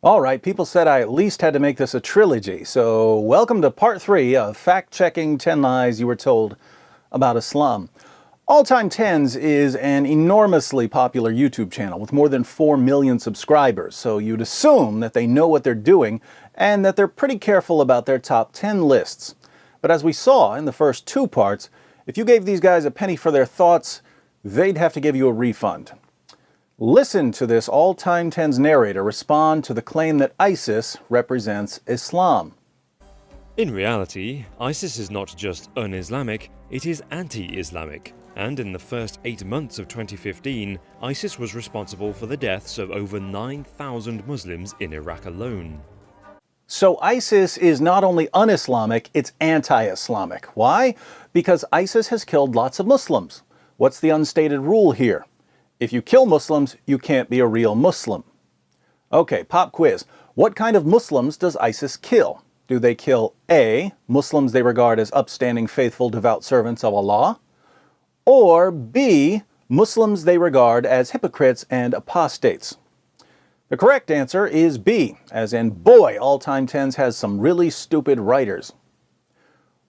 All right, people said I at least had to make this a trilogy, so welcome to part 3 of fact-checking 10 lies you were told about Islam. All Time Tens is an enormously popular YouTube channel with more than 4 million subscribers, so you'd assume that they know what they're doing and that they're pretty careful about their top 10 lists. But as we saw in the first 2 parts, if you gave these guys a penny for their thoughts, they'd have to give you a refund. Listen to this All Time Tens narrator respond to the claim that ISIS represents Islam. In reality, ISIS is not just un-Islamic, it is anti-Islamic. And in the first 8 months of 2015, ISIS was responsible for the deaths of over 9,000 Muslims in Iraq alone. So ISIS is not only un-Islamic, it's anti-Islamic. Why? Because ISIS has killed lots of Muslims. What's the unstated rule here? If you kill Muslims, you can't be a real Muslim. Okay, pop quiz. What kind of Muslims does ISIS kill? Do they kill A, Muslims they regard as upstanding, faithful, devout servants of Allah? Or B, Muslims they regard as hypocrites and apostates? The correct answer is B, as in boy, All Time Tens has some really stupid writers.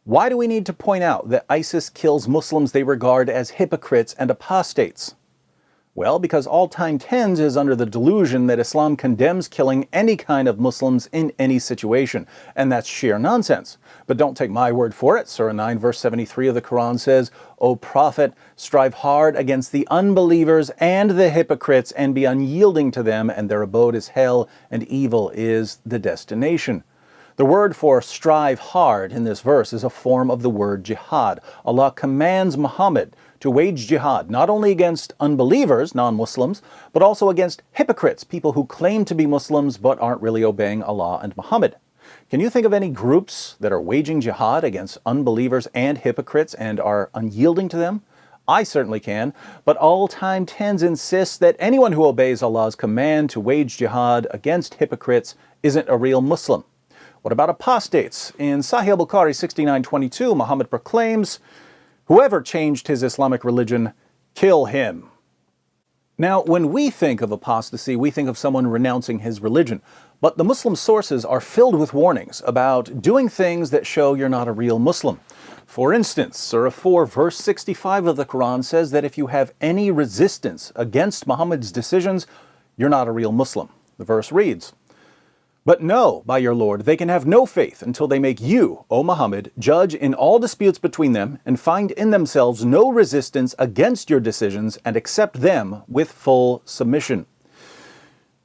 Why do we need to point out that ISIS kills Muslims they regard as hypocrites and apostates? Well, because All Time Tens is under the delusion that Islam condemns killing any kind of Muslims in any situation, and that's sheer nonsense. But don't take my word for it. Surah 9 verse 73 of the Quran says, "O Prophet, strive hard against the unbelievers and the hypocrites and be unyielding to them, and their abode is hell, and evil is the destination." The word for strive hard in this verse is a form of the word jihad. Allah commands Muhammad to wage jihad not only against unbelievers, non-Muslims, but also against hypocrites, people who claim to be Muslims but aren't really obeying Allah and Muhammad. Can you think of any groups that are waging jihad against unbelievers and hypocrites and are unyielding to them? I certainly can, but All Time Tens insists that anyone who obeys Allah's command to wage jihad against hypocrites isn't a real Muslim. What about apostates? In Sahih al-Bukhari 69:22, Muhammad proclaims, "Whoever changed his Islamic religion, kill him." Now, when we think of apostasy, we think of someone renouncing his religion. But the Muslim sources are filled with warnings about doing things that show you're not a real Muslim. For instance, Surah 4 verse 65 of the Quran says that if you have any resistance against Muhammad's decisions, you're not a real Muslim. The verse reads, "But know, by your Lord, they can have no faith until they make you, O Muhammad, judge in all disputes between them and find in themselves no resistance against your decisions and accept them with full submission."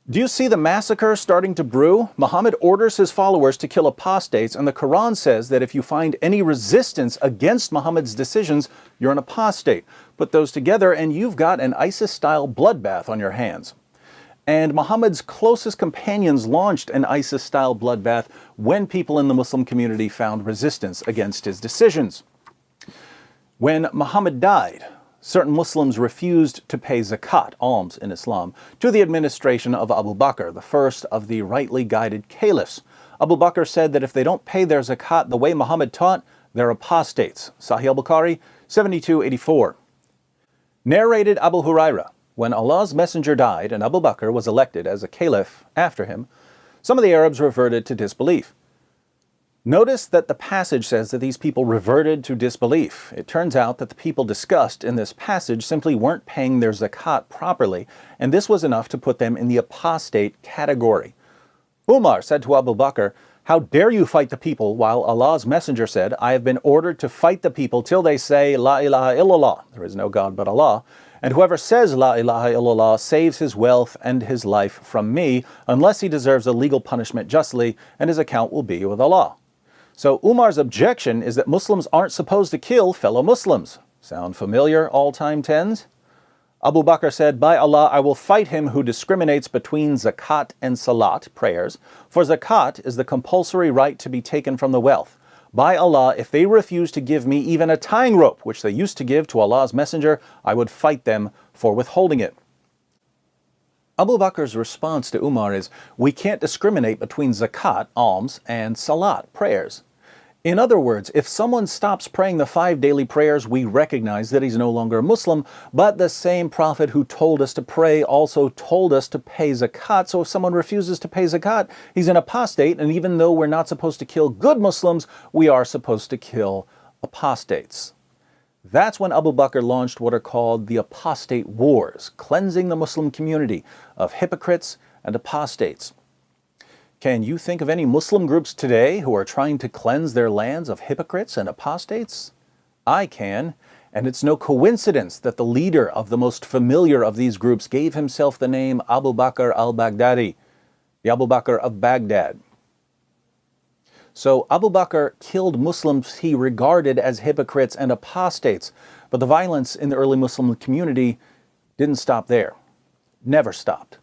Do you see the massacre starting to brew? Muhammad orders his followers to kill apostates, and the Quran says that if you find any resistance against Muhammad's decisions, you're an apostate. Put those together and you've got an ISIS-style bloodbath on your hands. And Muhammad's closest companions launched an ISIS-style bloodbath when people in the Muslim community found resistance against his decisions. When Muhammad died, certain Muslims refused to pay zakat, alms in Islam, to the administration of Abu Bakr, the first of the rightly guided caliphs. Abu Bakr said that if they don't pay their zakat the way Muhammad taught, they're apostates. Sahih al-Bukhari 7284. Narrated Abu Huraira, when Allah's messenger died and Abu Bakr was elected as a caliph after him, some of the Arabs reverted to disbelief. Notice that the passage says that these people reverted to disbelief. It turns out that the people discussed in this passage simply weren't paying their zakat properly, and this was enough to put them in the apostate category. Umar said to Abu Bakr, "How dare you fight the people?" while Allah's messenger said, "I have been ordered to fight the people till they say, La ilaha illallah, there is no God but Allah. And whoever says La ilaha illallah saves his wealth and his life from me, unless he deserves a legal punishment justly, and his account will be with Allah." So Umar's objection is that Muslims aren't supposed to kill fellow Muslims. Sound familiar, All Time Tens? Abu Bakr said, "By Allah, I will fight him who discriminates between zakat and salat, prayers, for zakat is the compulsory right to be taken from the wealth. By Allah, if they refuse to give me even a tying rope, which they used to give to Allah's messenger, I would fight them for withholding it." Abu Bakr's response to Umar is, we can't discriminate between zakat, alms, and salat, prayers. In other words, if someone stops praying the 5 daily prayers, we recognize that he's no longer a Muslim, but the same prophet who told us to pray also told us to pay zakat. So if someone refuses to pay zakat, he's an apostate, and even though we're not supposed to kill good Muslims, we are supposed to kill apostates. That's when Abu Bakr launched what are called the apostate wars, cleansing the Muslim community of hypocrites and apostates. Can you think of any Muslim groups today who are trying to cleanse their lands of hypocrites and apostates? I can, and it's no coincidence that the leader of the most familiar of these groups gave himself the name Abu Bakr al-Baghdadi, the Abu Bakr of Baghdad. So Abu Bakr killed Muslims he regarded as hypocrites and apostates, but the violence in the early Muslim community didn't stop there. Never stopped.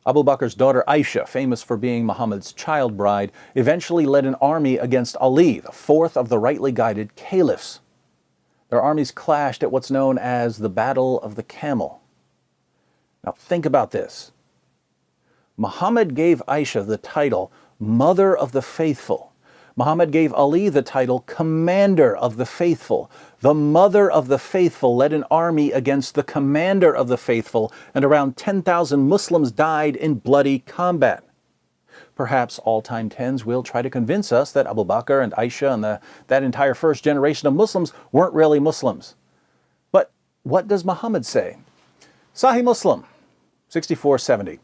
Abu Bakr's daughter Aisha, famous for being Muhammad's child bride, eventually led an army against Ali, the fourth of the rightly guided caliphs. Their armies clashed at what's known as the Battle of the Camel. Now think about this. Muhammad gave Aisha the title Mother of the Faithful. Muhammad gave Ali the title Commander of the Faithful. The Mother of the Faithful led an army against the Commander of the Faithful, and around 10,000 Muslims died in bloody combat. Perhaps all-time tens will try to convince us that Abu Bakr and Aisha and that entire first generation of Muslims weren't really Muslims. But what does Muhammad say? Sahih Muslim, 6470.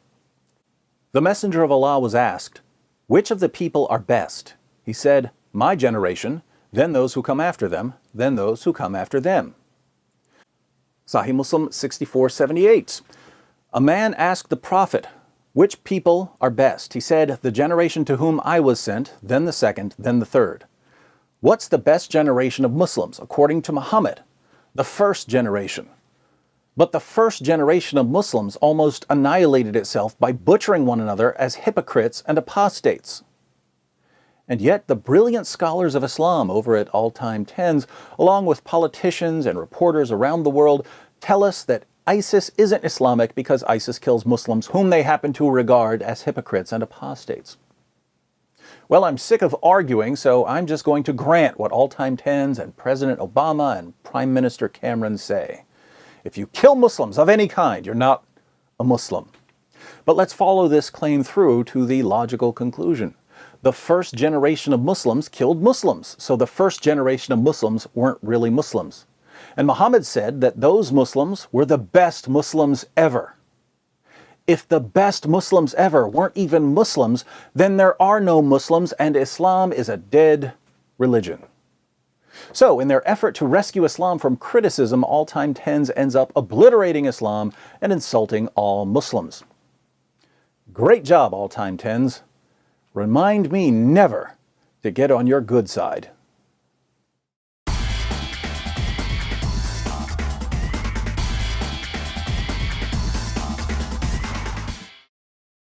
The Messenger of Allah was asked, "Which of the people are best?" He said, "My generation, then those who come after them, then those who come after them." Sahih Muslim 6478. A man asked the Prophet, "Which people are best?" He said, "The generation to whom I was sent, then the second, then the third." What's the best generation of Muslims? According to Muhammad, the first generation. But the first generation of Muslims almost annihilated itself by butchering one another as hypocrites and apostates. And yet the brilliant scholars of Islam over at All Time Tens, along with politicians and reporters around the world, tell us that ISIS isn't Islamic because ISIS kills Muslims whom they happen to regard as hypocrites and apostates. Well, I'm sick of arguing, so I'm just going to grant what All Time Tens and President Obama and Prime Minister Cameron say. If you kill Muslims of any kind, you're not a Muslim. But let's follow this claim through to the logical conclusion. The first generation of Muslims killed Muslims, so the first generation of Muslims weren't really Muslims. And Muhammad said that those Muslims were the best Muslims ever. If the best Muslims ever weren't even Muslims, then there are no Muslims and Islam is a dead religion. So, in their effort to rescue Islam from criticism, All Time Tens ends up obliterating Islam and insulting all Muslims. Great job, All Time Tens. Remind me never to get on your good side.